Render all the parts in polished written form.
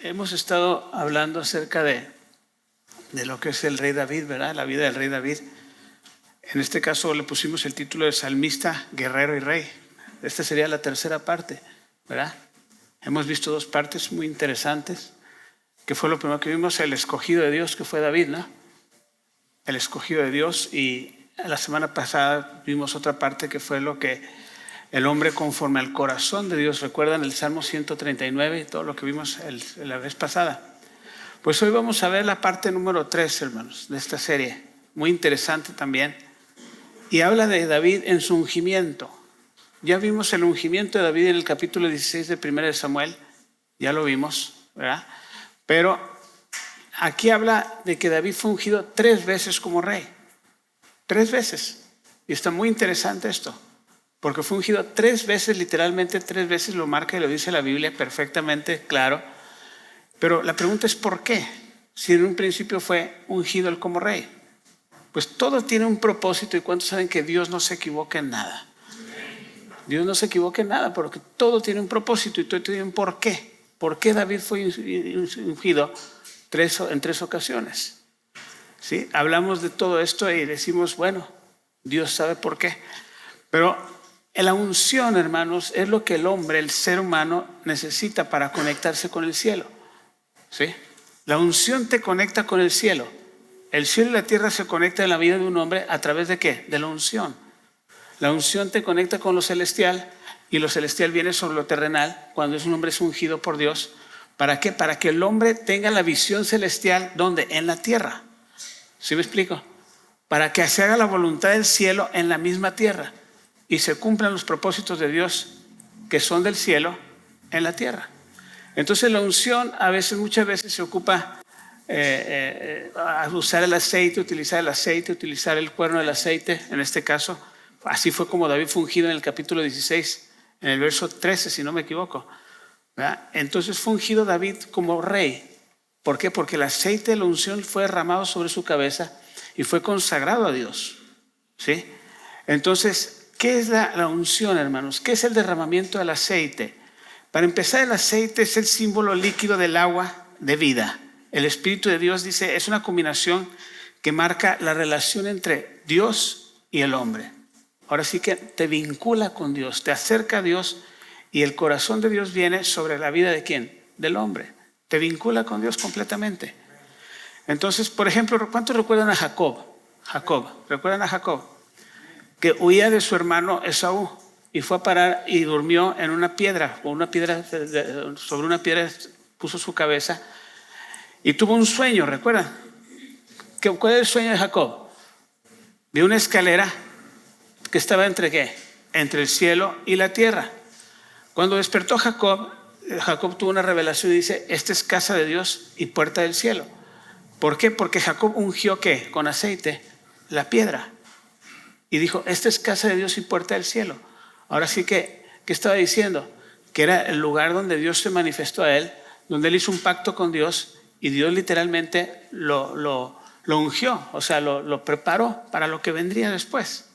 hemos estado hablando acerca de lo que es el rey David, ¿verdad? La vida del rey David. En este caso le pusimos el título de salmista, guerrero y rey. Esta sería la tercera parte, ¿verdad? Hemos visto dos partes muy interesantes, que fue lo primero que vimos, el escogido de Dios, que fue David, ¿no? El escogido de Dios, y la semana pasada vimos otra parte que fue lo que el hombre conforme al corazón de Dios. ¿Recuerdan el Salmo 139 y todo lo que vimos la vez pasada? Pues hoy vamos a ver la parte número 3, hermanos, de esta serie, muy interesante también, y habla de David en su ungimiento. Ya vimos el ungimiento de David en el capítulo 16 de 1 de Samuel, ya lo vimos, ¿verdad? Pero aquí habla de que David fue ungido 3 veces como rey, 3 veces, y está muy interesante esto, porque fue ungido 3 veces, literalmente 3 veces, lo marca y lo dice la Biblia perfectamente claro. Pero la pregunta es ¿por qué? Si en un principio fue ungido él como rey. Pues todo tiene un propósito, y ¿cuántos saben que Dios no se equivoca en nada? Dios no se equivoca en nada, porque todo tiene un propósito y todo tiene un por qué. ¿Por qué David fue ungido en 3 ocasiones? ¿Sí? Hablamos de todo esto y decimos, bueno, Dios sabe por qué. Pero la unción, hermanos, es lo que el hombre, el ser humano, necesita para conectarse con el cielo. ¿Sí? La unción te conecta con el cielo. El cielo y la tierra se conectan en la vida de un hombre a través de ¿qué? De la unción. La unción te conecta con lo celestial, y lo celestial viene sobre lo terrenal cuando un hombre es ungido por Dios. ¿Para qué? Para que el hombre tenga la visión celestial, ¿dónde? En la tierra. ¿Sí me explico? Para que se haga la voluntad del cielo en la misma tierra y se cumplan los propósitos de Dios que son del cielo en la tierra. Entonces la unción muchas veces se ocupa a usar el aceite, utilizar el cuerno del aceite. En este caso, así fue como David fue ungido en el capítulo 16, en el verso 13, si no me equivoco, ¿verdad? Entonces fue ungido David como rey. ¿Por qué? Porque el aceite de la unción fue derramado sobre su cabeza y fue consagrado a Dios. ¿Sí? Entonces, ¿qué es la unción, hermanos? ¿Qué es el derramamiento del aceite? Para empezar, el aceite es el símbolo líquido del agua de vida. El Espíritu de Dios, dice, es una combinación que marca la relación entre Dios y el hombre. Ahora sí que te vincula con Dios, te acerca a Dios, y el corazón de Dios viene sobre la vida ¿de quién? Del hombre. Te vincula con Dios completamente. Entonces, por ejemplo, ¿cuántos recuerdan a Jacob? ¿Recuerdan a Jacob? Que huía de su hermano Esaú y fue a parar y durmió en una piedra, sobre una piedra puso su cabeza y tuvo un sueño, ¿recuerdan? ¿Cuál es el sueño de Jacob? Vio una escalera que estaba entre ¿qué? Entre el cielo y la tierra. Cuando despertó Jacob tuvo una revelación y dice, esta es casa de Dios y puerta del cielo. ¿Por qué? Porque Jacob ungió ¿qué? Con aceite la piedra. Y dijo, esta es casa de Dios y puerta del cielo. Ahora sí que, ¿qué estaba diciendo? Que era el lugar donde Dios se manifestó a él, donde él hizo un pacto con Dios, y Dios literalmente lo ungió, o sea, lo preparó para lo que vendría después.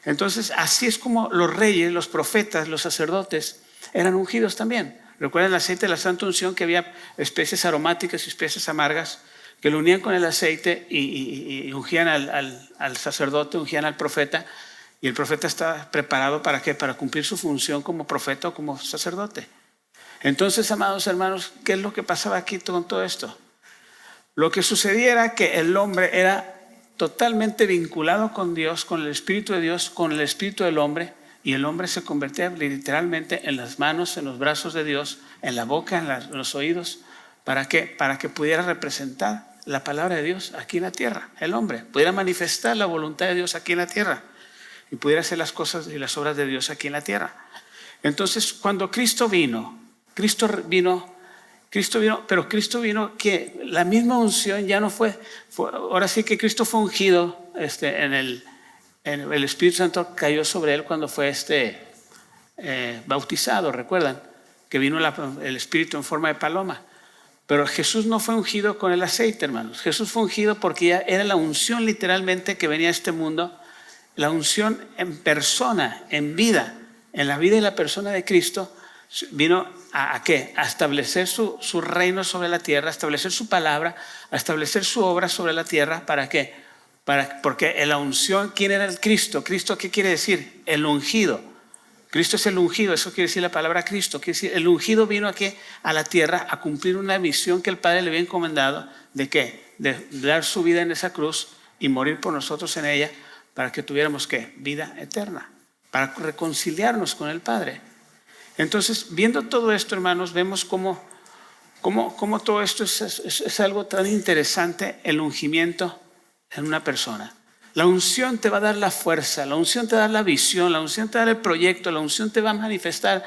Entonces, así es como los reyes, los profetas, los sacerdotes eran ungidos también. Recuerden el aceite de la santa unción, que había especies aromáticas y especies amargas que lo unían con el aceite y ungían al sacerdote, ungían al profeta, y el profeta estaba preparado ¿para qué? Para cumplir su función como profeta o como sacerdote. Entonces, amados hermanos, ¿qué es lo que pasaba aquí con todo esto? Lo que sucedía era que el hombre era totalmente vinculado con Dios, con el Espíritu de Dios, con el Espíritu del hombre, y el hombre se convertía literalmente en las manos, en los brazos de Dios, en la boca, en los oídos. ¿Para qué? Para que pudiera representar la palabra de Dios aquí en la tierra. El hombre pudiera manifestar la voluntad de Dios aquí en la tierra y pudiera hacer las cosas y las obras de Dios aquí en la tierra. Entonces, cuando Cristo vino, pero Cristo vino que la misma unción ya no fue ahora sí que Cristo fue ungido en el Espíritu Santo cayó sobre él cuando fue bautizado. ¿Recuerdan? Que vino el Espíritu en forma de paloma. Pero Jesús no fue ungido con el aceite, hermanos. Jesús fue ungido porque ya era la unción literalmente que venía a este mundo, la unción en persona, en vida, en la vida y la persona de Cristo, Vino ¿a qué? A establecer su reino sobre la tierra, a establecer su palabra, a establecer su obra sobre la tierra. ¿Para qué? Porque en la unción, ¿quién era el Cristo? ¿Cristo qué quiere decir? El ungido. Cristo es el ungido, eso quiere decir la palabra Cristo. Quiere decir, el ungido vino aquí a la tierra a cumplir una misión que el Padre le había encomendado. ¿De qué? De dar su vida en esa cruz y morir por nosotros en ella para que tuviéramos ¿qué? Vida eterna, para reconciliarnos con el Padre. Entonces, viendo todo esto, hermanos, vemos cómo todo esto es algo tan interesante, el ungimiento en una persona. La unción te va a dar la fuerza, la unción te va a dar la visión, la unción te va a dar el proyecto, la unción te va a manifestar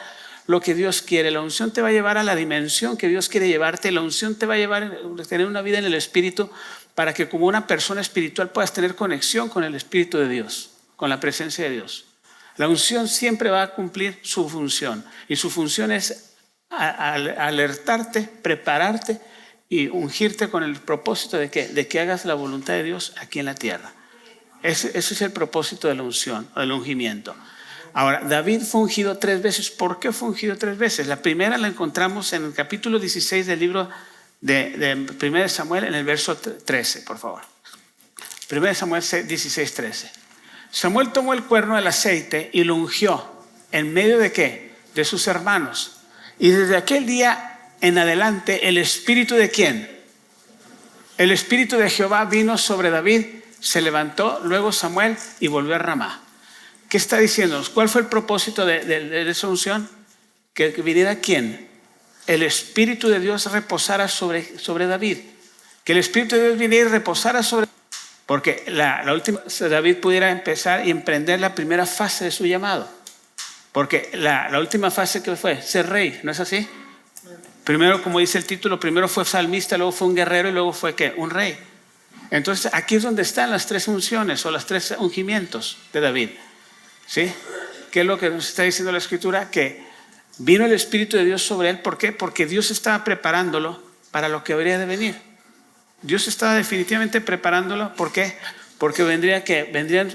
lo que Dios quiere, la unción te va a llevar a la dimensión que Dios quiere llevarte, la unción te va a llevar a tener una vida en el Espíritu para que como una persona espiritual puedas tener conexión con el Espíritu de Dios, con la presencia de Dios. La unción siempre va a cumplir su función y su función es alertarte, prepararte y ungirte con el propósito de que hagas la voluntad de Dios aquí en la tierra. Ese es el propósito de la unción, del ungimiento. Ahora, David fue ungido 3 veces. ¿Por qué fue ungido 3 veces? La primera la encontramos en el capítulo 16 del libro de 1 Samuel, en el verso 13, por favor. 1 Samuel 16, 13. Samuel tomó el cuerno del aceite y lo ungió en medio de ¿qué? De sus hermanos. Y desde aquel día en adelante, ¿el espíritu de quién? El espíritu de Jehová vino sobre David, se levantó luego Samuel y volvió a Ramá. ¿Qué está diciéndonos? ¿Cuál fue el propósito de esa unción? Que viniera ¿quién? El espíritu de Dios reposara sobre David. Que el espíritu de Dios viniera y reposara sobre David. Porque la última, David pudiera empezar y emprender la primera fase de su llamado. Porque la última fase que fue ser rey, ¿no es así? Primero, como dice el título, primero fue salmista, luego fue un guerrero y luego fue ¿qué? Un rey. Entonces aquí es donde están las 3 unciones o las 3 ungimientos de David. ¿Sí? ¿Qué es lo que nos está diciendo la Escritura? Que vino el Espíritu de Dios sobre él. ¿Por qué? Porque Dios estaba preparándolo para lo que habría de venir. Dios estaba definitivamente preparándolo. ¿Por qué? Porque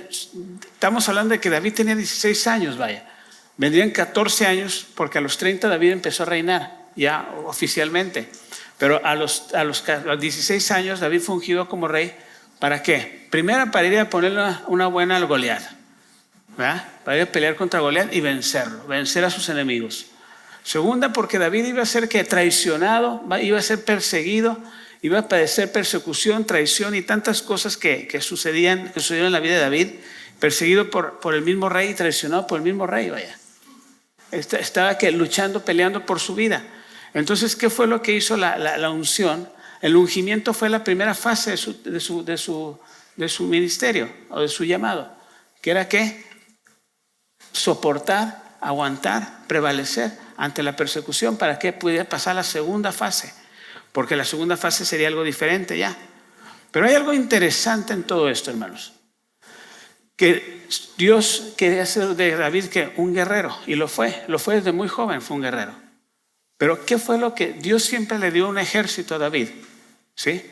estamos hablando de que David tenía 16 años, vaya. Vendrían 14 años porque a los 30 David empezó a reinar, ya oficialmente. Pero a los 16 años David fue ungido como rey. ¿Para qué? Primero, para ir a ponerle una buena al Goliat, ¿verdad? Para ir a pelear contra Goliat y vencerlo, vencer a sus enemigos. Segunda, porque David iba a ser traicionado, iba a ser perseguido, iba a padecer persecución, traición y tantas cosas que sucedieron en la vida de David, perseguido por el mismo rey y traicionado por el mismo rey, vaya. Estaba luchando, peleando por su vida. Entonces, ¿qué fue lo que hizo la unción? El ungimiento fue la primera fase de su ministerio o de su llamado. ¿Qué era qué? Soportar, aguantar, prevalecer ante la persecución para que pudiera pasar la segunda fase. Porque la segunda fase sería algo diferente ya. Pero hay algo interesante en todo esto, hermanos. Que Dios quería hacer de David que un guerrero, y lo fue desde muy joven, fue un guerrero. Pero ¿qué fue lo que Dios siempre le dio un ejército a David? ¿Sí?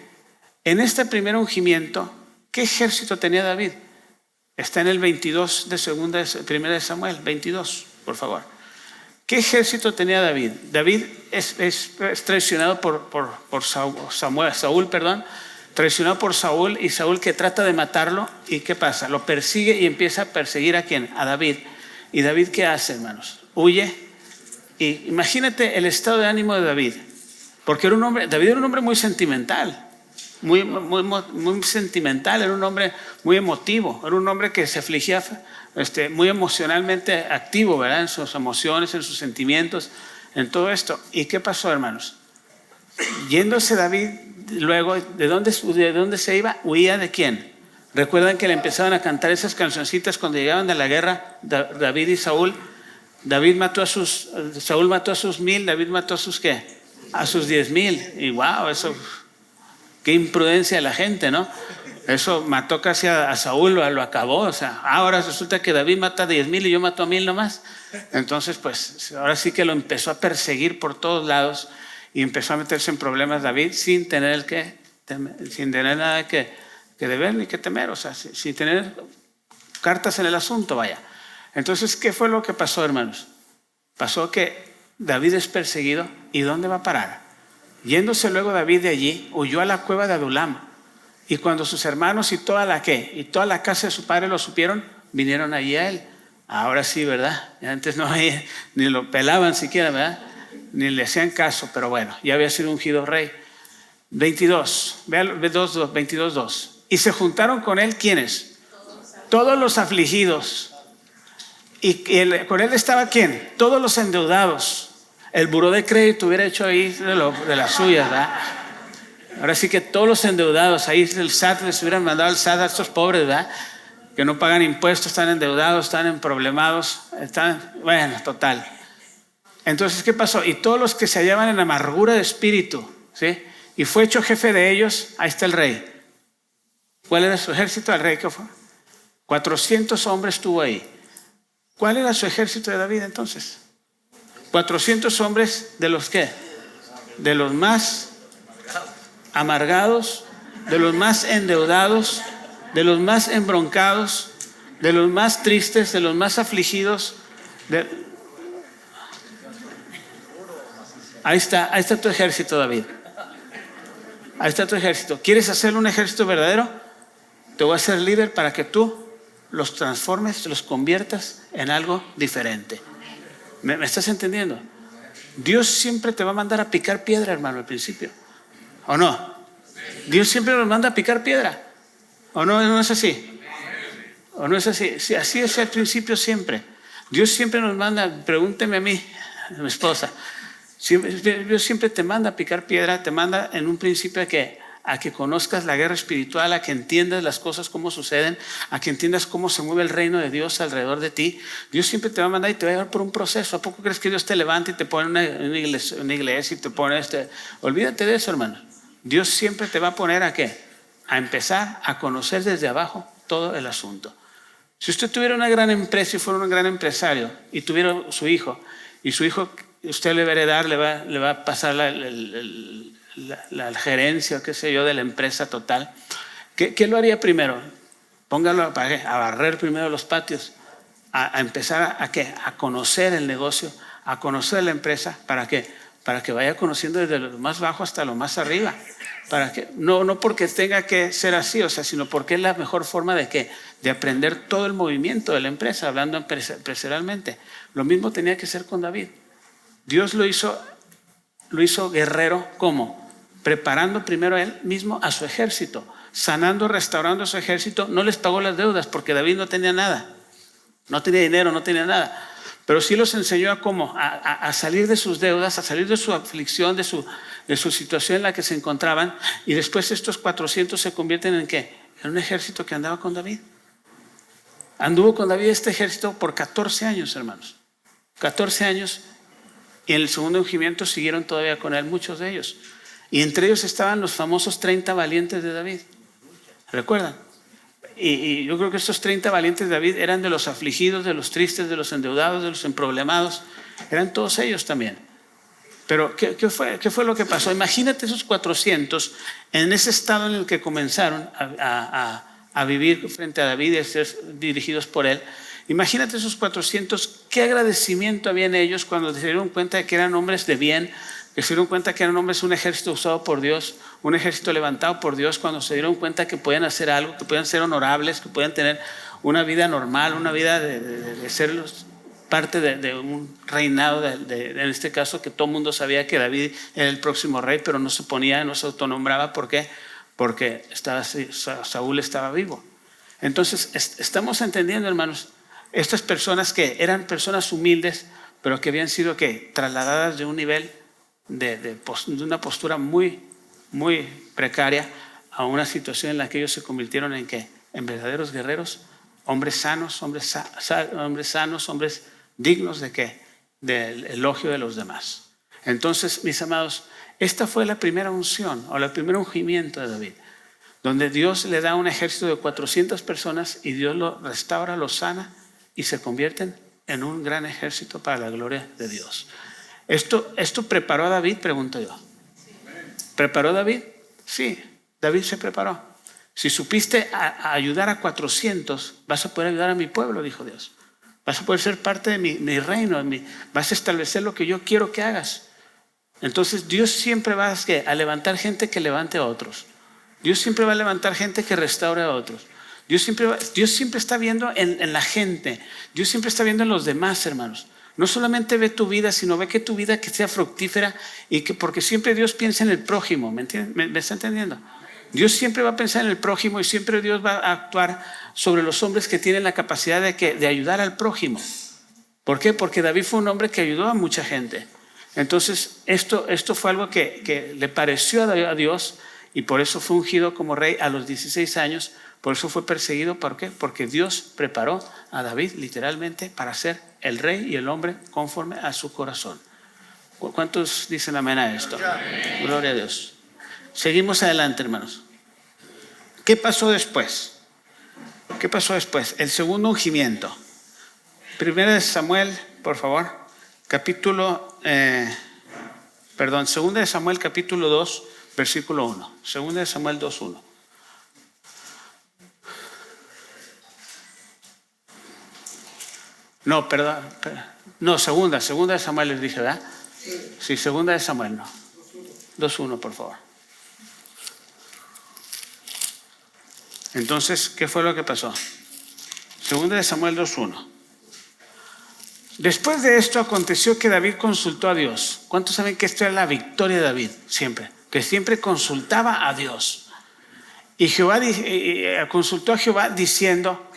En este primer ungimiento, ¿qué ejército tenía David? Está en el 22 de 1 de Samuel, 22, por favor. ¿Qué ejército tenía David? David es traicionado por Saúl, traicionado por Saúl, y Saúl que trata de matarlo. ¿Y qué pasa? Lo persigue y empieza a perseguir ¿a quién? A David. ¿Y David qué hace, hermanos? Huye. Y imagínate el estado de ánimo de David. Porque David era un hombre muy sentimental. Muy sentimental, era un hombre muy emotivo, era un hombre que se afligía muy emocionalmente activo, ¿verdad? En sus emociones, en sus sentimientos, en todo esto. ¿Y qué pasó, hermanos? Yéndose David, luego, ¿de dónde se iba? ¿Huía de quién? ¿Recuerdan que le empezaban a cantar esas cancioncitas cuando llegaban de la guerra, David y Saúl? Saúl mató a sus 1000, David mató a sus ¿qué? A sus 10,000. Y wow, eso... Qué imprudencia de la gente, ¿no? Eso mató casi a Saúl, lo acabó. O sea, ahora resulta que David mata a 10,000 y yo mato a 1,000 nomás. Entonces, pues, ahora sí que lo empezó a perseguir por todos lados y empezó a meterse en problemas David sin tener nada que deber ni que temer. O sea, sin tener cartas en el asunto, vaya. Entonces, ¿qué fue lo que pasó, hermanos? Pasó que David es perseguido. ¿Y dónde va a parar? Yéndose luego David de allí, huyó a la cueva de Adulam. Y cuando sus hermanos y toda la casa de su padre lo supieron, vinieron allí a él. Ahora sí, ¿verdad? Antes no ni lo pelaban siquiera, ¿verdad? Ni le hacían caso, pero bueno, ya había sido ungido rey. 22, vean 22:2. Y se juntaron con él, ¿quiénes? Todos los afligidos. Con él estaba ¿quién? Todos los endeudados. El buró de crédito hubiera hecho ahí de las suyas, ¿verdad? Ahora sí que todos los endeudados, ahí el SAT les hubieran mandado al SAT a estos pobres, ¿verdad? Que no pagan impuestos, están endeudados, están emproblemados, bueno, total. Entonces, ¿qué pasó? Y todos los que se hallaban en amargura de espíritu, ¿sí? Y fue hecho jefe de ellos, ahí está el rey. ¿Cuál era su ejército? El rey, ¿qué fue? 400 hombres tuvo ahí. ¿Cuál era su ejército de David entonces? 400 hombres de los ¿qué? De los más amargados, de los más endeudados, de los más embroncados, de los más tristes, de los más afligidos. Ahí está tu ejército, David. Ahí está tu ejército. ¿Quieres hacer un ejército verdadero? Te voy a hacer líder para que tú los transformes, los conviertas en algo diferente. ¿Me estás entendiendo? Dios siempre te va a mandar a picar piedra, hermano, al principio. ¿O no? Dios siempre nos manda a picar piedra. ¿O no? ¿No es así? ¿O no es así? Sí, así es al principio siempre. Dios siempre nos manda, pregúnteme a mí, a mi esposa. Dios siempre te manda a picar piedra, te manda en un principio a que conozcas la guerra espiritual, a que entiendas las cosas cómo suceden, a que entiendas cómo se mueve el reino de Dios alrededor de ti. Dios siempre te va a mandar y te va a llevar por un proceso. ¿A poco crees que Dios te levanta y te pone una iglesia y te pone Olvídate de eso, hermano. Dios siempre te va a poner ¿a qué? A empezar a conocer desde abajo todo el asunto. Si usted tuviera una gran empresa y fuera un gran empresario y tuviera su hijo, y su hijo usted le va a heredar, le va a pasar la gerencia, qué sé yo, de la empresa total, ¿qué lo haría primero? Póngalo a barrer primero los patios, a empezar a conocer el negocio, a conocer la empresa. ¿Para qué? Para que vaya conociendo desde lo más bajo hasta lo más arriba. Para que, no porque tenga que ser así, o sea, sino porque es la mejor forma de aprender todo el movimiento de la empresa, hablando empresarialmente. Lo mismo tenía que ser con David. Dios lo hizo guerrero, ¿cómo? Preparando primero a él mismo a su ejército, sanando, restaurando a su ejército. No les pagó las deudas porque David no tenía nada, no tenía dinero, no tenía nada, pero sí los enseñó a cómo, a salir de sus deudas, a salir de su aflicción, de su situación en la que se encontraban. Y después estos 400 se convierten en ¿qué? En un ejército que andaba con David. Anduvo con David este ejército por 14 años, hermanos. 14 años. Y en el segundo ungimiento siguieron todavía con él muchos de ellos. Y entre ellos estaban los famosos 30 valientes de David. ¿Recuerdan? Y yo creo que estos 30 valientes de David eran de los afligidos, de los tristes, de los endeudados, de los emproblemados. Eran todos ellos también. Pero ¿qué fue lo que pasó? Imagínate esos 400 en ese estado en el que comenzaron a vivir frente a David y a ser dirigidos por él. Imagínate esos 400, qué agradecimiento había en ellos cuando se dieron cuenta de que eran hombres de bien, que se dieron cuenta que eran hombres, un ejército usado por Dios, un ejército levantado por Dios, cuando se dieron cuenta que podían hacer algo, que podían ser honorables, que podían tener una vida normal, una vida de ser parte de un reinado, en este caso que todo el mundo sabía que David era el próximo rey, pero no se ponía, no se autonombraba. ¿Por qué? Porque Saúl estaba vivo. Entonces, estamos entendiendo, hermanos, estas personas que eran personas humildes, pero que habían sido trasladadas de un nivel de una postura muy, muy precaria a una situación en la que ellos se convirtieron en verdaderos guerreros, hombres sanos, hombres dignos del elogio de los demás. Entonces, mis amados, esta fue la primera unción o el primer ungimiento de David, donde Dios le da un ejército de 400 personas y Dios lo restaura, lo sana y se convierten en un gran ejército para la gloria de Dios. ¿Esto preparó a David? Pregunto yo. ¿Preparó a David? Sí, David se preparó. Si supiste a ayudar a 400, vas a poder ayudar a mi pueblo, dijo Dios. Vas a poder ser parte de mi reino, vas a establecer lo que yo quiero que hagas. Entonces Dios siempre va a levantar gente que levante a otros. Dios siempre va a levantar gente que restaure a otros. Dios siempre está viendo en la gente. Dios siempre está viendo en los demás, hermanos. No solamente ve tu vida, sino ve que tu vida que sea fructífera porque siempre Dios piensa en el prójimo. ¿Me está entendiendo? Dios siempre va a pensar en el prójimo y siempre Dios va a actuar sobre los hombres que tienen la capacidad de ayudar al prójimo. ¿Por qué? Porque David fue un hombre que ayudó a mucha gente. Entonces, esto fue algo que le pareció a Dios y por eso fue ungido como rey a los 16 años. Por eso fue perseguido. ¿Por qué? Porque Dios preparó a David literalmente para ser el rey y el hombre conforme a su corazón. ¿Cuántos dicen amén a esto? Amén. Gloria a Dios. Seguimos adelante, hermanos. ¿Qué pasó después? ¿Qué pasó después? El segundo ungimiento. Primera de Samuel, por favor. Segunda de Samuel, capítulo 2, versículo 1. Segunda de Samuel 2:1. No, perdón. No, segunda de Samuel les dije, ¿verdad? Sí, segunda de Samuel, no. 2:1, por favor. Entonces, ¿qué fue lo que pasó? Segunda de Samuel 2:1. Después de esto aconteció que David consultó a Dios. ¿Cuántos saben que esto era la victoria de David? Siempre. Que siempre consultaba a Dios. Y Jehová consultó a Jehová diciendo,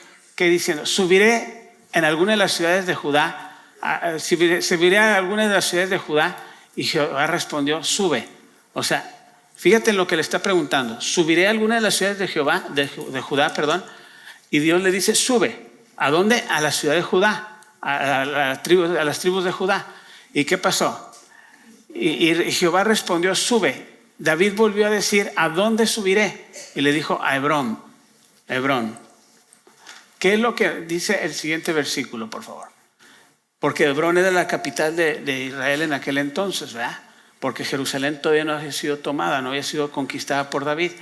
subiré en alguna de las ciudades de Judá. Subiré a alguna de las ciudades de Judá. Y Jehová respondió, sube. O sea, fíjate en lo que le está preguntando. Subiré a alguna de las ciudades de Judá. Y Dios le dice, sube. ¿A dónde? A la ciudad de Judá. A las tribus de Judá. ¿Y qué pasó? Y Jehová respondió, sube. David volvió a decir, ¿a dónde subiré? Y le dijo, a Hebrón. Hebrón. ¿Qué es lo que dice el siguiente versículo, por favor? Porque Hebrón era la capital de Israel en aquel entonces, ¿verdad? Porque Jerusalén todavía no había sido tomada, no había sido conquistada por David.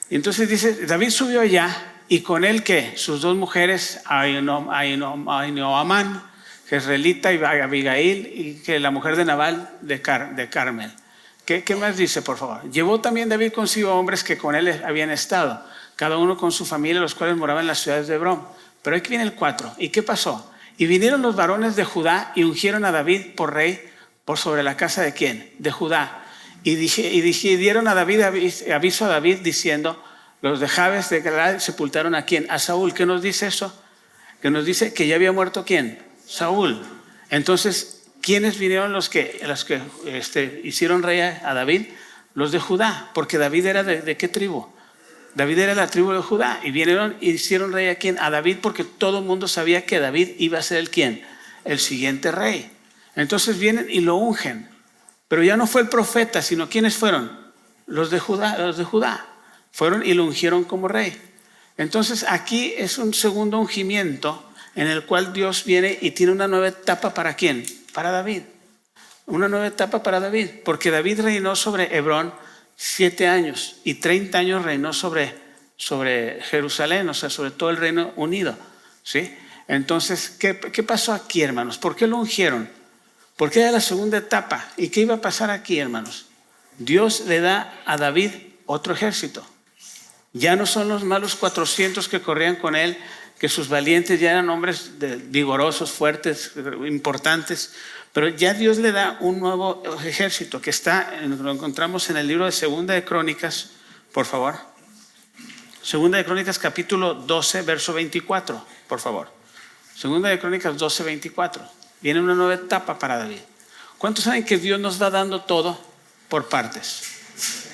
Y entonces dice, David subió allá. Y con él, ¿qué? Sus dos mujeres, Ahinoamán, Jezreelita y Abigail, y que la mujer de Nabal de Carmel. ¿Qué más dice, por favor? Llevó también David consigo hombres que con él habían estado, cada uno con su familia, los cuales moraban en las ciudades de Hebrón. Pero aquí viene el 4. ¿Y qué pasó? Y vinieron los varones de Judá y ungieron a David por rey por sobre la casa de ¿quién? De Judá. Y dieron a David aviso a David diciendo, los de Jabes de Galaad sepultaron ¿a quién? A Saúl. ¿Qué nos dice eso? Que nos dice que ya había muerto ¿quién? Saúl. Entonces, ¿quiénes vinieron los que hicieron rey a David? Los de Judá, porque David era ¿de qué tribu? David era la tribu de Judá. Y vinieron y hicieron rey ¿a quién? A David, porque todo el mundo sabía que David iba a ser el ¿quién? El siguiente rey. Entonces vienen y lo ungen. Pero ya no fue el profeta, sino ¿quiénes fueron? Los de Judá. Fueron y lo ungieron como rey. Entonces aquí es un segundo ungimiento en el cual Dios viene y tiene una nueva etapa ¿para quién? Para David. Una nueva etapa para David. Porque David reinó sobre Hebrón 7 años y 30 años reinó sobre Jerusalén, o sea, sobre todo el Reino Unido. ¿Sí? Entonces, ¿qué pasó aquí, hermanos? ¿Por qué lo ungieron? Porque era la segunda etapa. ¿Y qué iba a pasar aquí, hermanos? Dios le da a David otro ejército. Ya no son los malos 400 que corrían con él, que sus valientes ya eran hombres vigorosos, fuertes, importantes, pero ya Dios le da un nuevo ejército que lo encontramos en el libro de Segunda de Crónicas, por favor. Segunda de Crónicas capítulo 12, verso 24, por favor. Segunda de Crónicas 12, 24. Viene una nueva etapa para David. ¿Cuántos saben que Dios nos va dando todo por partes?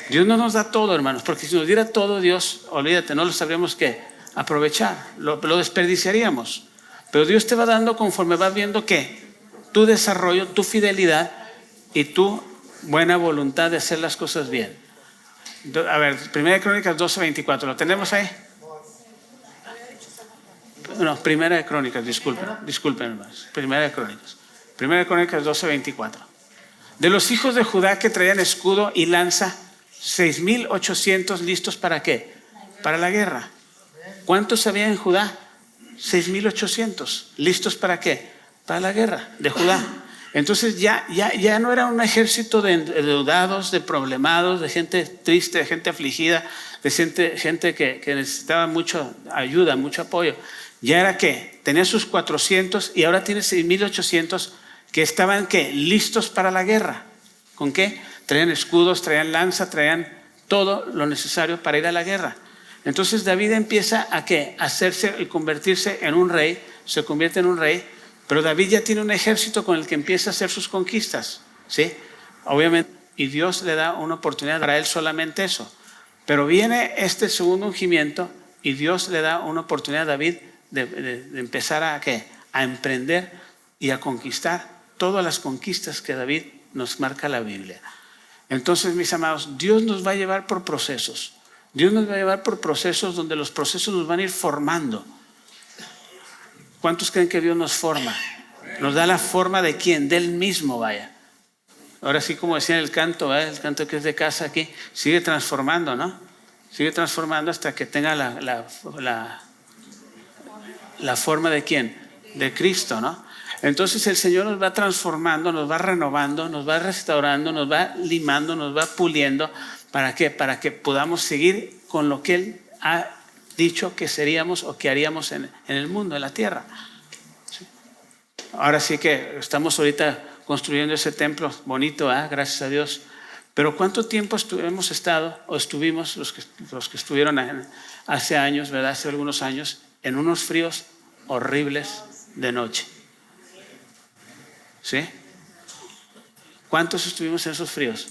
Dios no nos da todo, hermanos, porque si nos diera todo Dios, olvídate, no lo sabríamos qué aprovechar, lo desperdiciaríamos. Pero Dios te va dando conforme vas viendo que tu desarrollo, tu fidelidad y tu buena voluntad de hacer las cosas bien. A ver, Primera de Crónicas 12:24, ¿lo tenemos ahí? No, Primera de Crónicas, disculpen, hermanos. Primera de Crónicas 12:24. De los hijos de Judá que traían escudo y lanza, 6,800 listos ¿para qué? Para la guerra. ¿Cuántos había en Judá? 6,800. ¿Listos para qué? Para la guerra de Judá. Entonces ya no era un ejército de endeudados, de problemados, de gente triste, de gente afligida, de gente que necesitaba mucha ayuda, mucho apoyo. Ya era que tenía sus 400 y ahora tiene 6,800 que estaban listos para la guerra. ¿Con qué? Traían escudos, traían lanza, traían todo lo necesario para ir a la guerra. Entonces David empieza a hacerse y convertirse en un rey, se convierte en un rey, pero David ya tiene un ejército con el que empieza a hacer sus conquistas, ¿sí? Obviamente, y Dios le da una oportunidad para él solamente eso. Pero viene este segundo ungimiento y Dios le da una oportunidad a David de empezar a emprender y a conquistar todas las conquistas que David nos marca la Biblia. Entonces, mis amados, Dios nos va a llevar por procesos. Dios nos va a llevar por procesos donde los procesos nos van a ir formando. ¿Cuántos creen que Dios nos forma? Nos da la forma de quién, de Él mismo, vaya. Ahora sí, como decía en el canto, ¿verdad? El canto que es de casa aquí, sigue transformando, ¿no? Sigue transformando hasta que tenga la forma de quién, de Cristo, ¿no? Entonces el Señor nos va transformando, nos va renovando, nos va restaurando, nos va limando, nos va puliendo. ¿Para qué? Para que podamos seguir con lo que Él ha dicho que seríamos o que haríamos en el mundo, en la tierra. ¿Sí? Ahora sí que estamos ahorita construyendo ese templo bonito, gracias a Dios. Pero ¿cuánto tiempo hemos estado o estuvimos, los que estuvieron hace años, ¿verdad? Hace algunos años, en unos fríos horribles de noche? ¿Sí? ¿Cuántos estuvimos en esos fríos?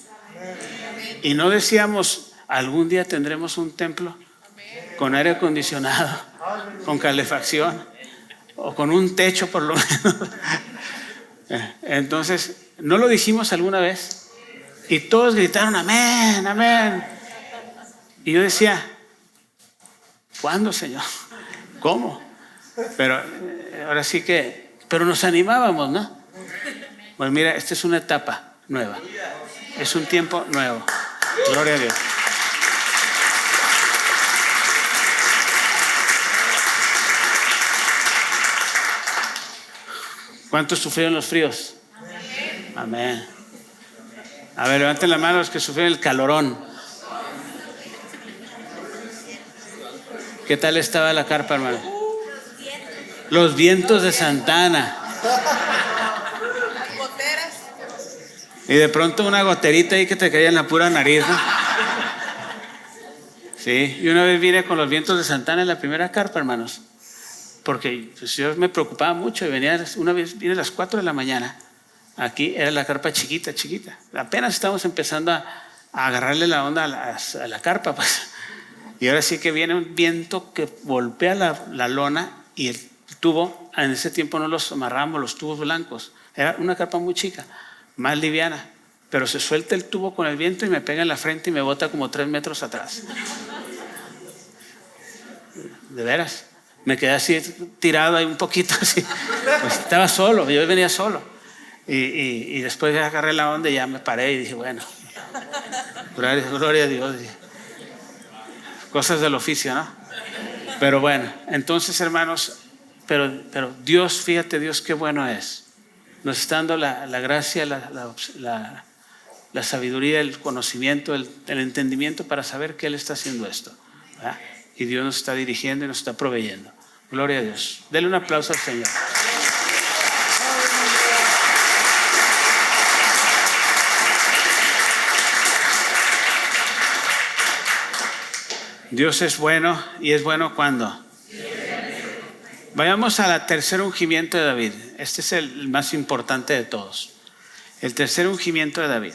Y no decíamos, algún día tendremos un templo con aire acondicionado, con calefacción o con un techo por lo menos. Entonces, ¿no lo dijimos alguna vez? Y todos gritaron, amén, amén. Y yo decía, ¿cuándo, Señor? ¿Cómo? Pero ahora sí pero nos animábamos, ¿no? Pues mira, esta es una etapa nueva. Es un tiempo nuevo. Gloria a Dios. ¿Cuántos sufrieron los fríos? Amén. A ver, levanten la mano los que sufrieron el calorón. ¿Qué tal estaba la carpa, hermano? Los vientos de Santana. Y de pronto una goterita ahí que te caía en la pura nariz, ¿no? Sí, y una vez vine con los vientos de Santana en la primera carpa, hermanos. Porque pues, yo me preocupaba mucho y una vez vine a las 4 de la mañana. Aquí era la carpa chiquita. Apenas estábamos empezando a agarrarle la onda a la carpa, pues. Y ahora sí que viene un viento que golpea la lona y el tubo, en ese tiempo no los amarramos, los tubos blancos. Era una carpa muy chica, más liviana, pero se suelta el tubo con el viento y me pega en la frente y me bota como 3 metros atrás. De veras, me quedé así tirado ahí un poquito así. Pues estaba solo, yo venía solo. Y después ya agarré la onda y ya me paré y dije, bueno, gloria a Dios. Cosas del oficio, ¿no? Pero bueno, entonces, hermanos, pero Dios, fíjate Dios qué bueno es. Nos está dando la gracia, la sabiduría, el conocimiento, el entendimiento para saber que Él está haciendo esto, ¿verdad? Y Dios nos está dirigiendo y nos está proveyendo. Gloria a Dios. Denle un aplauso al Señor. Dios es bueno y es bueno cuando. Vayamos a la tercer ungimiento de David. Este es el más importante de todos. El tercer ungimiento de David.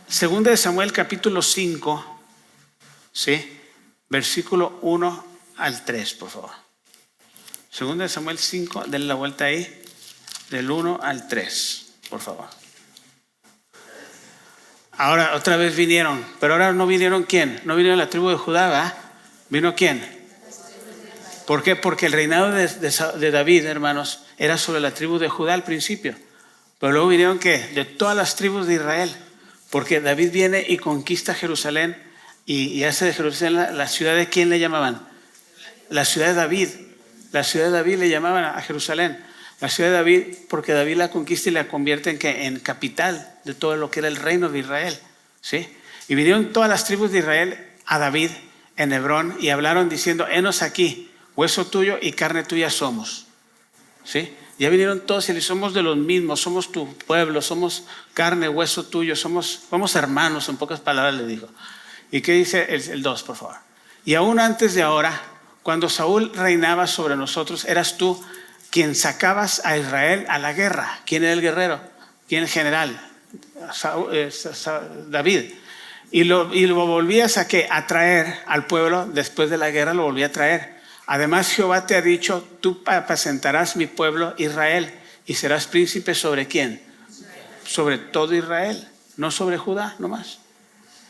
Segunda de Samuel capítulo 5, ¿sí? Versículo 1 al 3, por favor. Segunda de Samuel 5, denle la vuelta ahí, del 1 al 3, por favor. Ahora otra vez vinieron, pero ahora no vinieron ¿quién? No vinieron la tribu de Judá, ¿verdad? ¿Vino quién? ¿Por qué? Porque el reinado de David, hermanos, era sobre la tribu de Judá al principio. Pero luego vinieron ¿qué? De todas las tribus de Israel. Porque David viene y conquista Jerusalén y hace de Jerusalén la ciudad de ¿quién le llamaban? la ciudad de David. La ciudad de David le llamaban a Jerusalén. La ciudad de David, porque David la conquista y la convierte en capital de todo lo que era el reino de Israel. ¿Sí? Y vinieron todas las tribus de Israel a David en Hebrón y hablaron diciendo: henos aquí, hueso tuyo y carne tuya somos. ¿Sí? Ya vinieron todos y le somos de los mismos, somos tu pueblo, somos carne, hueso tuyo, somos hermanos, en pocas palabras le dijo. ¿Y qué dice el 2, por favor? Y aún antes de ahora, cuando Saúl reinaba sobre nosotros, eras tú quien sacabas a Israel a la guerra. ¿Quién era el guerrero? ¿Quién el general? David. Y lo volvías a traer al pueblo después de la guerra, lo volvía a traer. Además, Jehová te ha dicho: tú apacentarás mi pueblo Israel y serás príncipe ¿sobre quién? Sobre todo Israel, no sobre Judá nomás.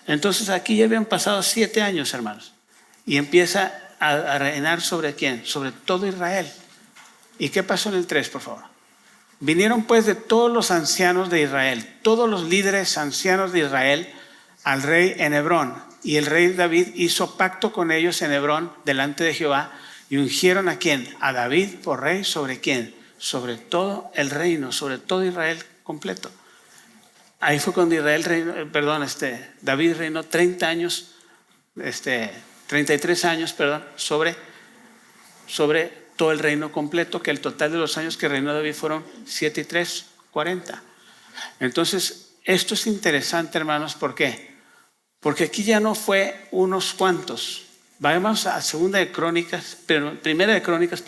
Entonces aquí ya habían pasado 7 años, hermanos, y empieza a reinar ¿sobre quién? Sobre todo Israel. ¿Y qué pasó en el 3, por favor? Vinieron pues de todos los ancianos de Israel, todos los líderes ancianos de Israel, al rey en Hebrón. Y el rey David hizo pacto con ellos en Hebrón delante de Jehová. Y ungieron ¿a quién? A David por rey ¿sobre quién? Sobre todo el reino, sobre todo Israel completo. Ahí fue cuando David reinó 30 años, 33 años, sobre todo el reino completo, que el total de los años que reinó David fueron 7 y 3, 40. Entonces, esto es interesante, hermanos, ¿por qué? Porque aquí ya no fue unos cuantos. Vamos a Primera de Crónicas,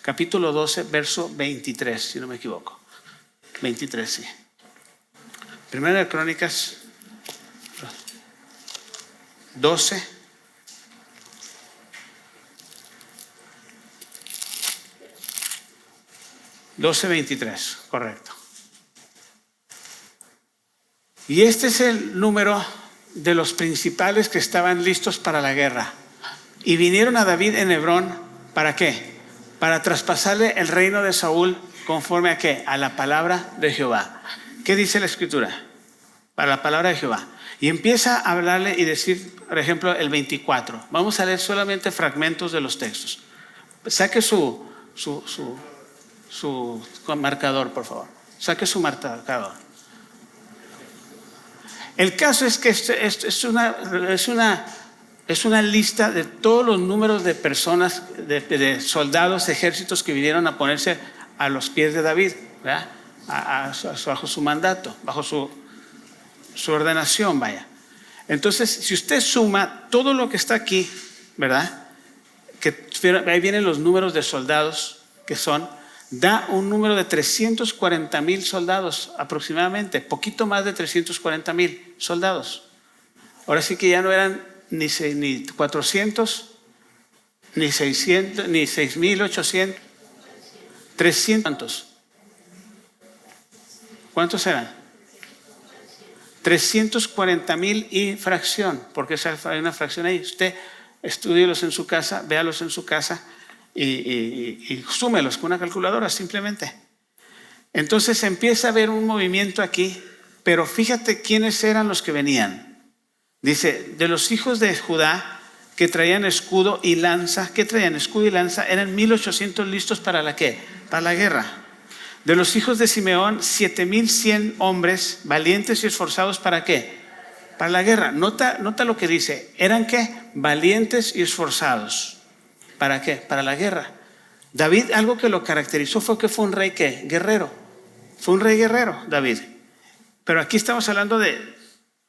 capítulo 12, verso 23, si no me equivoco. 23, sí. Primera de Crónicas 12. $12:23, correcto. Y este es el número de los principales que estaban listos para la guerra. Y vinieron a David en Hebrón, ¿para qué? Para traspasarle el reino de Saúl conforme a qué? A la palabra de Jehová. ¿Qué dice la Escritura? Para la palabra de Jehová. Y empieza a hablarle y decir, por ejemplo, el 24. Vamos a leer solamente fragmentos de los textos. Saque su marcador, por favor. Saque su marcador. El caso es que es una lista de todos los números de personas, de soldados, ejércitos que vinieron a ponerse a los pies de David, ¿verdad? Bajo su mandato, bajo su ordenación, vaya. Entonces, si usted suma todo lo que está aquí, ¿verdad? Que ahí vienen los números de soldados que da un número de 340,000 soldados aproximadamente, poquito más de 340,000 soldados. Ahora sí que ya no eran ni 400, ni 600, ni 6,800, 300. ¿Cuántos eran? 340,000 y fracción, porque hay una fracción ahí. Usted estúdielos en su casa, véalos en su casa y súmelos con una calculadora simplemente. Entonces empieza a haber un movimiento aquí, pero fíjate quiénes eran los que venían. Dice, de los hijos de Judá que traían escudo y lanza, ¿qué traían? Escudo y lanza, eran 1,800 listos para la ¿qué? Para la guerra. De los hijos de Simeón, 7,100 hombres valientes y esforzados ¿para qué? Para la guerra. Nota lo que dice, ¿eran qué? Valientes y esforzados. ¿Para qué? Para la guerra. David, algo que lo caracterizó fue que fue un rey ¿qué? Guerrero. Fue un rey guerrero, David. Pero aquí estamos hablando de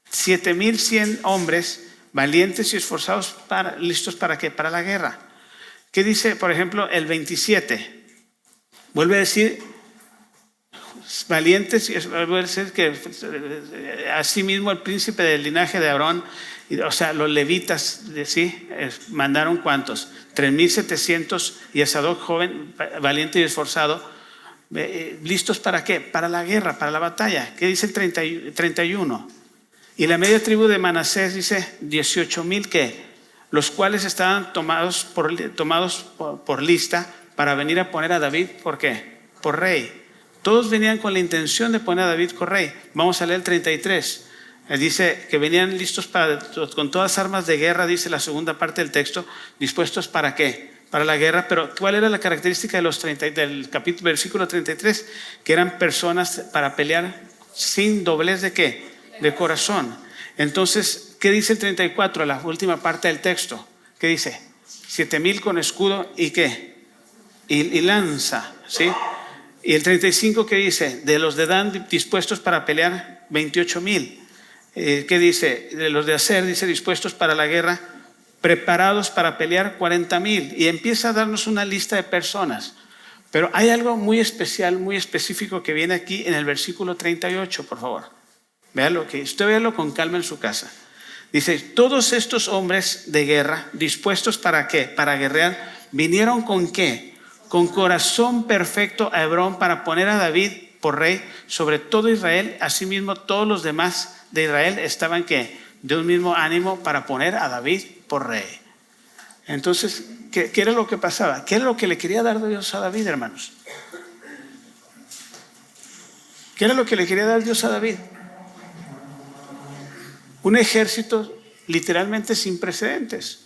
7,100 hombres valientes y esforzados listos ¿para qué? Para la guerra. ¿Qué dice, por ejemplo, el 27? Vuelve a decir valientes, y vuelve a decir que asimismo el príncipe del linaje de Aarón, o sea, los levitas, ¿sí? Mandaron ¿cuántos? 3,700 y a Sadoc joven, valiente y esforzado, listos ¿para qué? Para la guerra, para la batalla. ¿Qué dice el 31? Y la media tribu de Manasés dice 18,000 ¿qué? Los cuales estaban tomados por lista para venir a poner a David, ¿por qué? Por rey. Todos venían con la intención de poner a David por rey. Vamos a leer el 33. Dice que venían listos con todas armas de guerra, dice la segunda parte del texto, dispuestos ¿para qué? para la guerra, pero ¿cuál era la característica de los del capítulo, versículo 33? Que eran personas para pelear sin doblez ¿de qué? De corazón. Entonces, ¿qué dice el 34, la última parte del texto? ¿Qué dice? 7,000 con escudo y ¿qué? Y lanza, ¿sí? Y el 35, ¿qué dice? De los de Dan dispuestos para pelear 28,000. ¿Qué dice? De los de Aser, dice, dispuestos para la guerra, preparados para pelear 40,000. Y empieza a darnos una lista de personas. Pero hay algo muy especial, muy específico que viene aquí en el versículo 38, por favor. Véalo, que usted véalo con calma en su casa. Dice, todos estos hombres de guerra, dispuestos para qué? Para guerrear, vinieron con qué? Con corazón perfecto a Hebrón para poner a David por rey sobre todo Israel. Asimismo, todos los demás de Israel estaban ¿qué? De un mismo ánimo para poner a David por rey. Entonces, ¿qué era lo que pasaba? ¿Qué era lo que le quería dar Dios a David, hermanos? ¿Qué era lo que le quería dar Dios a David? Un ejército literalmente sin precedentes.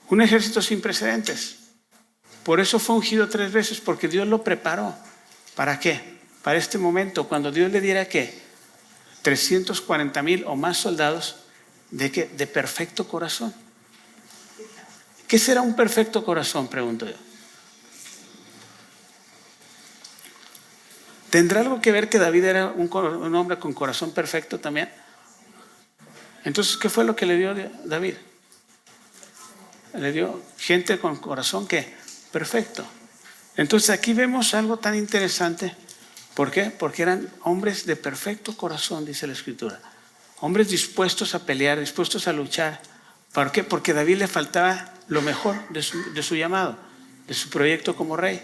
Un ejército sin precedentes. Por eso fue ungido 3 veces, porque Dios lo preparó. ¿Para qué? Para este momento, cuando Dios le diera ¿qué? 340,000 o más soldados de perfecto corazón. ¿Qué será un perfecto corazón? Pregunto yo. ¿Tendrá algo que ver que David era un hombre con corazón perfecto también? Entonces, ¿qué fue lo que le dio David? Le dio gente con corazón ¿qué? Perfecto. Entonces aquí vemos algo tan interesante. ¿Por qué? Porque eran hombres de perfecto corazón, dice la Escritura. Hombres dispuestos a pelear, dispuestos a luchar. ¿Por qué? Porque a David le faltaba lo mejor de su llamado, de su proyecto como rey.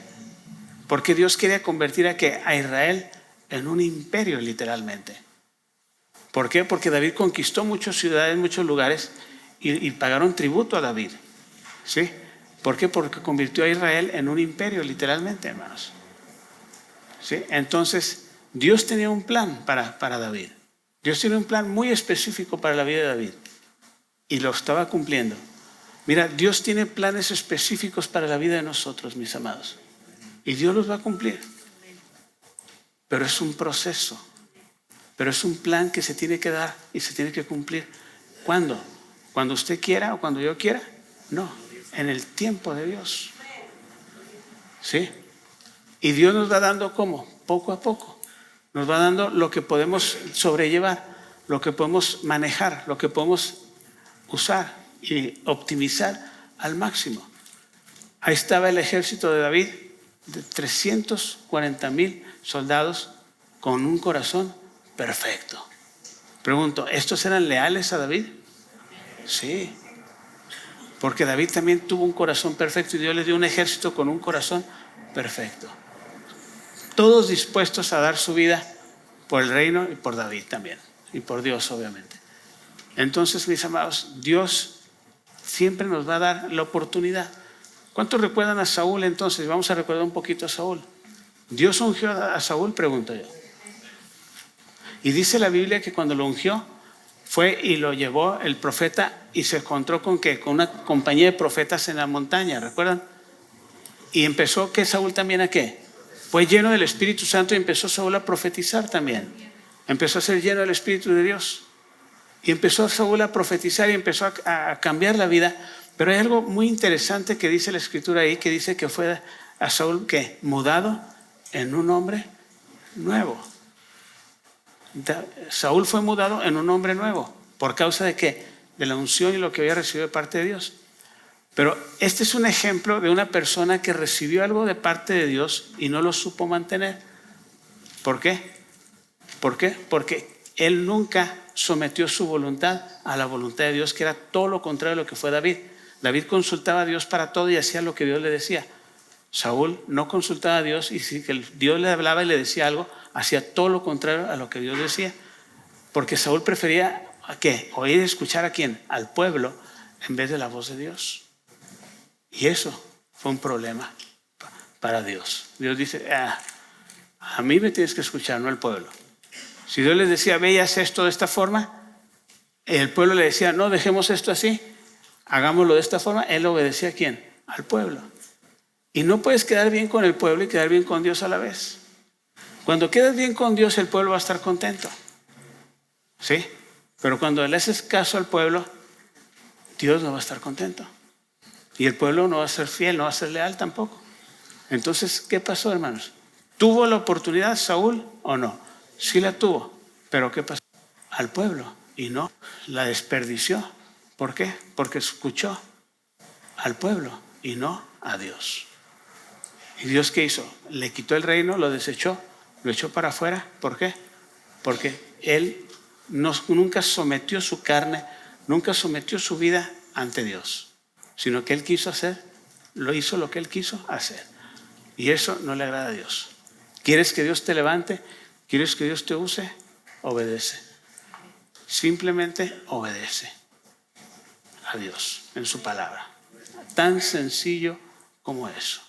Porque Dios quería convertir a Israel en un imperio literalmente. ¿Por qué? Porque David conquistó muchas ciudades, muchos lugares y pagaron tributo a David. ¿Sí? ¿Por qué? Porque convirtió a Israel en un imperio literalmente, hermanos. ¿Sí? Entonces, Dios tenía un plan para David. Dios tiene un plan muy específico para la vida de David y lo estaba cumpliendo. Mira, Dios tiene planes específicos para la vida de nosotros, mis amados, y Dios los va a cumplir. Pero es un proceso, pero es un plan que se tiene que dar y se tiene que cumplir. ¿Cuándo? ¿Cuando usted quiera o cuando yo quiera? No, en el tiempo de Dios. ¿Sí? Y Dios nos va dando ¿cómo? Poco a poco. Nos va dando lo que podemos sobrellevar, lo que podemos manejar, lo que podemos usar y optimizar al máximo. Ahí estaba el ejército de David, de 340,000 soldados con un corazón perfecto. Pregunto, ¿estos eran leales a David? Sí. Porque David también tuvo un corazón perfecto y Dios le dio un ejército con un corazón perfecto. Todos dispuestos a dar su vida por el reino y por David también. Y por Dios, obviamente. Entonces, mis amados, Dios siempre nos va a dar la oportunidad. ¿Cuántos recuerdan a Saúl entonces? Vamos a recordar un poquito a Saúl. ¿Dios ungió a Saúl? Pregunto yo. Y dice la Biblia que cuando lo ungió, fue y lo llevó el profeta y se encontró con ¿qué? Con una compañía de profetas en la montaña, ¿recuerdan? Y empezó que Saúl también ¿a qué? Fue lleno del Espíritu Santo y empezó Saúl a profetizar también. Empezó a ser lleno del Espíritu de Dios. Y empezó Saúl a profetizar y empezó a cambiar la vida. Pero hay algo muy interesante que dice la Escritura ahí, que dice que fue a Saúl ¿qué? Mudado en un hombre nuevo. Saúl fue mudado en un hombre nuevo. ¿Por causa de qué? De la unción y lo que había recibido de parte de Dios. Pero este es un ejemplo de una persona que recibió algo de parte de Dios y no lo supo mantener. ¿Por qué? ¿Por qué? Porque él nunca sometió su voluntad a la voluntad de Dios, que era todo lo contrario de lo que fue David. David consultaba a Dios para todo y hacía lo que Dios le decía. Saúl no consultaba a Dios y si Dios le hablaba y le decía algo, hacía todo lo contrario a lo que Dios decía. Porque Saúl prefería ¿a qué? Oír y escuchar ¿a quién? Al pueblo en vez de la voz de Dios. Y eso fue un problema para Dios. Dios dice, a mí me tienes que escuchar, no al pueblo. Si Dios les decía, ve y haz esto de esta forma, el pueblo le decía, no, dejemos esto así, hagámoslo de esta forma, él obedecía ¿a quién? al pueblo. Y no puedes quedar bien con el pueblo y quedar bien con Dios a la vez. Cuando quedas bien con Dios, el pueblo va a estar contento. ¿Sí? Pero cuando le haces caso al pueblo, Dios no va a estar contento. Y el pueblo no va a ser fiel, no va a ser leal tampoco. Entonces, ¿qué pasó, hermanos? ¿Tuvo la oportunidad Saúl o no? Sí la tuvo. Pero ¿qué pasó? Al pueblo. Y no, la desperdició. ¿Por qué? Porque escuchó al pueblo y no a Dios. ¿Y Dios qué hizo? Le quitó el reino, lo desechó, lo echó para afuera. ¿Por qué? Porque Él nunca sometió su carne, nunca sometió su vida ante Dios, sino que Él quiso hacer, lo hizo lo que Él quiso hacer. Y eso no le agrada a Dios. ¿Quieres que Dios te levante? ¿Quieres que Dios te use? Obedece. Simplemente obedece a Dios en su palabra. Tan sencillo como eso.